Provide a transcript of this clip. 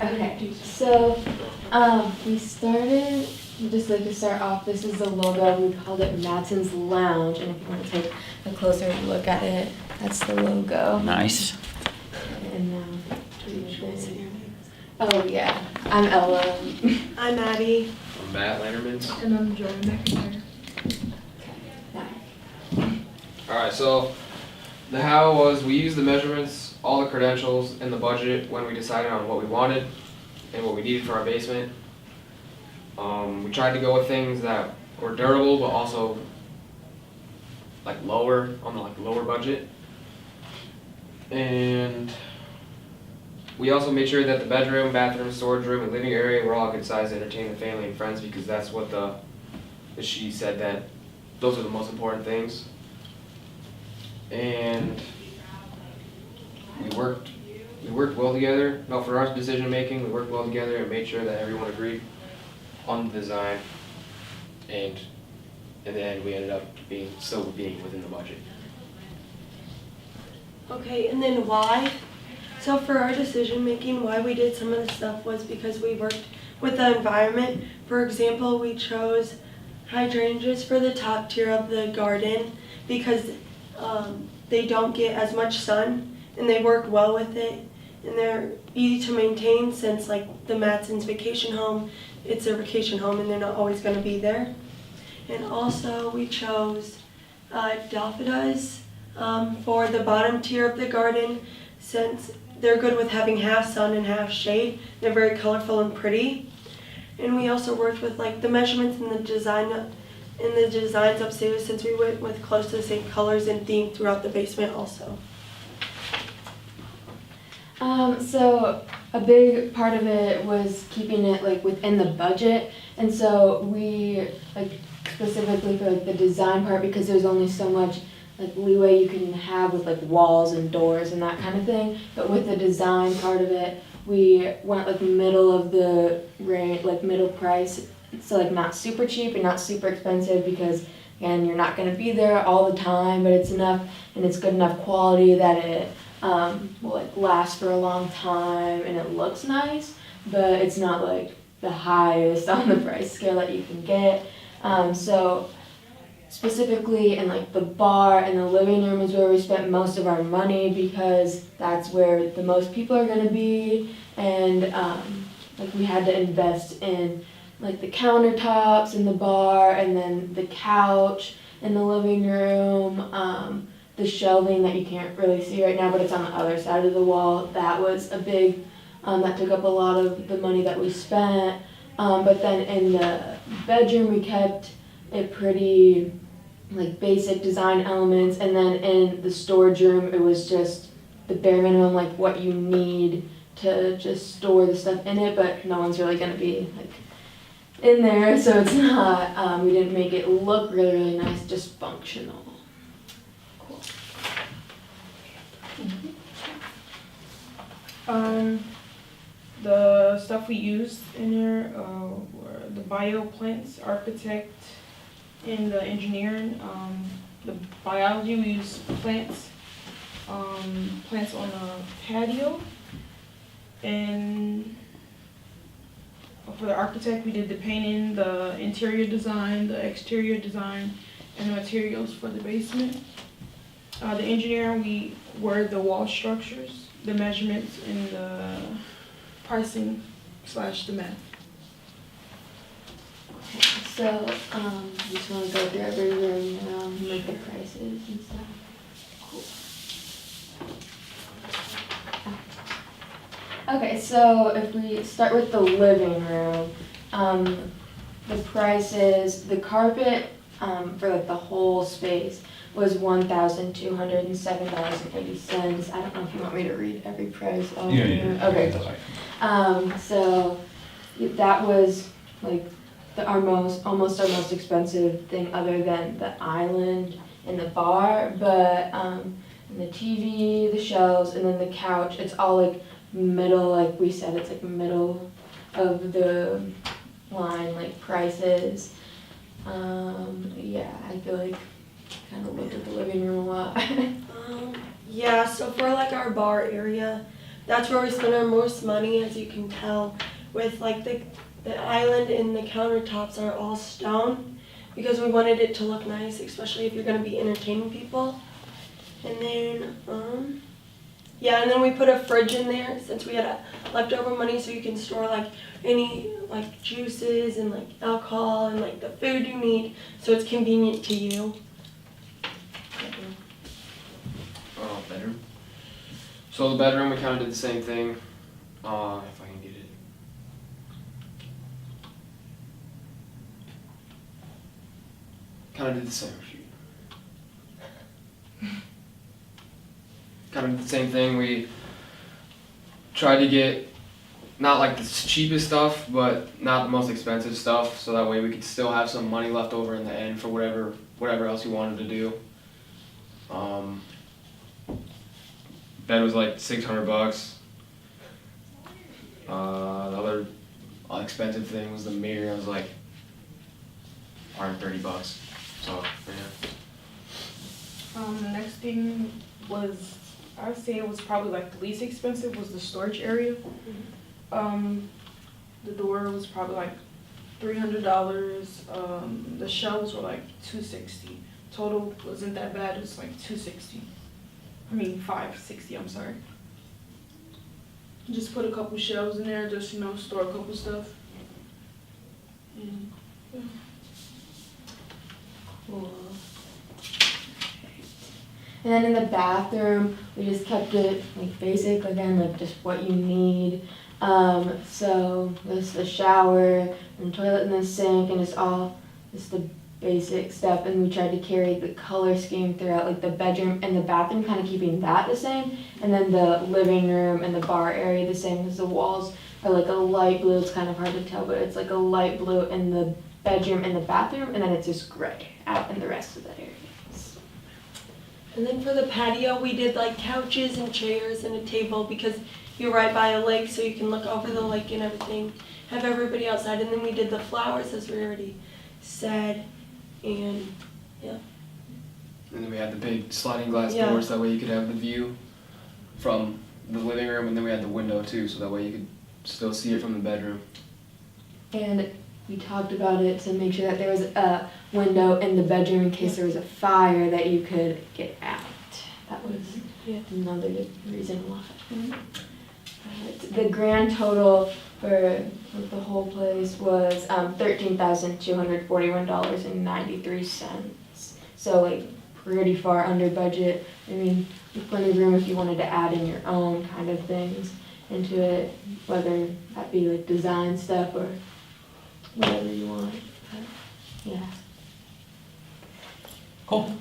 Okay, so we started, just like to start off, this is the logo, we called it Matson's Lounge, and if you want to take a closer look at it, that's the logo. Nice. And oh yeah, I'm Ella. I'm Mady. I'm Matt Landerman. And I'm JoAnn. Alright, so the how was we used the measurements, all the credentials, and the budget when we decided on what we wanted and what we needed for our basement. We tried to go with things that were durable but also like lower on the lower budget. And we also made sure that the bedroom, bathroom, storage room, and living area were all good size to entertain the family and friends, because that's what she said that those are the most important things. And we worked well together. No, for our decision making, we worked well together and made sure that everyone agreed on the design. And in the end, we ended up still being within the budget. Okay, and then why? So for our decision making, why we did some of the stuff was because we worked with the environment. For example, we chose hydrangeas for the top tier of the garden because they don't get as much sun and they work well with it, and they're easy to maintain since like the Matson's vacation home, it's their vacation home and they're not always going to be there. And also we chose daffodils for the bottom tier of the garden, since they're good with having half sun and half shade. They're very colorful and pretty. And we also worked with like the measurements and the designs upstairs, since we went with close to the same colors and theme throughout the basement also. So a big part of it was keeping it like within the budget, and so we like specifically for like the design part, because there's only so much like leeway you can have with like walls and doors and that kind of thing. But with the design part of it, we went like middle of the range, like middle price. So like not super cheap and not super expensive, because again, you're not going to be there all the time, but it's enough and it's good enough quality that it will like last for a long time and it looks nice, but it's not like the highest on the price scale that you can get. So specifically in like the bar and the living room is where we spent most of our money, because that's where the most people are going to be, and like we had to invest in like the countertops in the bar, and then the couch in the living room, the shelving that you can't really see right now, but it's on the other side of the wall. That was a big, that took up a lot of the money that we spent. But then in the bedroom, we kept it pretty like basic design elements, and then in the storage room, it was just the bare minimum, like what you need to just store the stuff in it, but no one's really gonna be like in there, so it's not, we didn't make it look really, really nice, just functional. Cool. The stuff we used in there were the bio plants, architect, and the engineering. The biology, we used plants on a patio, and for the architect, we did the painting, the interior design, the exterior design, and the materials for the basement. The engineer, we were the wall structures, the measurements, and the pricing / the math. So, just want to go through every room now, like the prices and stuff. Cool. Okay, so if we start with the living room, the prices, the carpet for like the whole space was $1,207.80. I don't know if you want me to read every price. Yeah. Okay. So that was like almost our most expensive thing, other than the island and the bar. But the TV, the shelves, and then the couch, it's all like middle, like we said, it's like middle of the line, like prices. Yeah, I feel like kind of looked at the living room a lot. Yeah, so for like our bar area, that's where we spend our most money, as you can tell, with like the island and the countertops are all stone, because we wanted it to look nice, especially if you're gonna be entertaining people. And then, yeah, and then we put a fridge in there since we had leftover money, so you can store like any like juices and like alcohol and like the food you need, so it's convenient to you. Bedroom. So the bedroom, we kind of did the same thing. If I can get it. Kind of did the same. Kind of did the same thing. We tried to get not like the cheapest stuff, but not the most expensive stuff, so that way we could still have some money left over in the end for whatever else you wanted to do. Bed was like $600. The other expensive thing was the mirror. It was like $130. So yeah. The next thing was, I would say it was probably like the least expensive was the storage area. The door was probably like $300. The shelves were like $260. Total wasn't that bad. It was like $260. I mean $560. I'm sorry. Just put a couple shelves in there, just store a couple stuff. And yeah. Cool. And then in the bathroom, we just kept it like basic, again, like just what you need. So there's the shower and toilet and the sink, and it's all just the basic stuff. And we tried to carry the color scheme throughout, like the bedroom and the bathroom, kind of keeping that the same. And then the living room and the bar area the same, because the walls are like a light blue. It's kind of hard to tell, but it's like a light blue in the bedroom and the bathroom, and then it's just gray out in the rest of the areas. And then for the patio, we did like couches and chairs and a table, because you're right by a lake, so you can look over the lake and everything, have everybody outside. And then we did the flowers, as we already said, and yeah. And then we had the big sliding glass Yeah. doors, that way you could have the view from the living room, and then we had the window too, so that way you could still see it from the bedroom. And we talked about it to make sure that there was a window in the bedroom in case there was a fire that you could get out. That was another good reason why. The grand total for the whole place was $13,241.93. So like pretty far under budget. I mean, with plenty of room if you wanted to add in your own kind of things into it, whether that be like design stuff or whatever you want. But, yeah. Cool.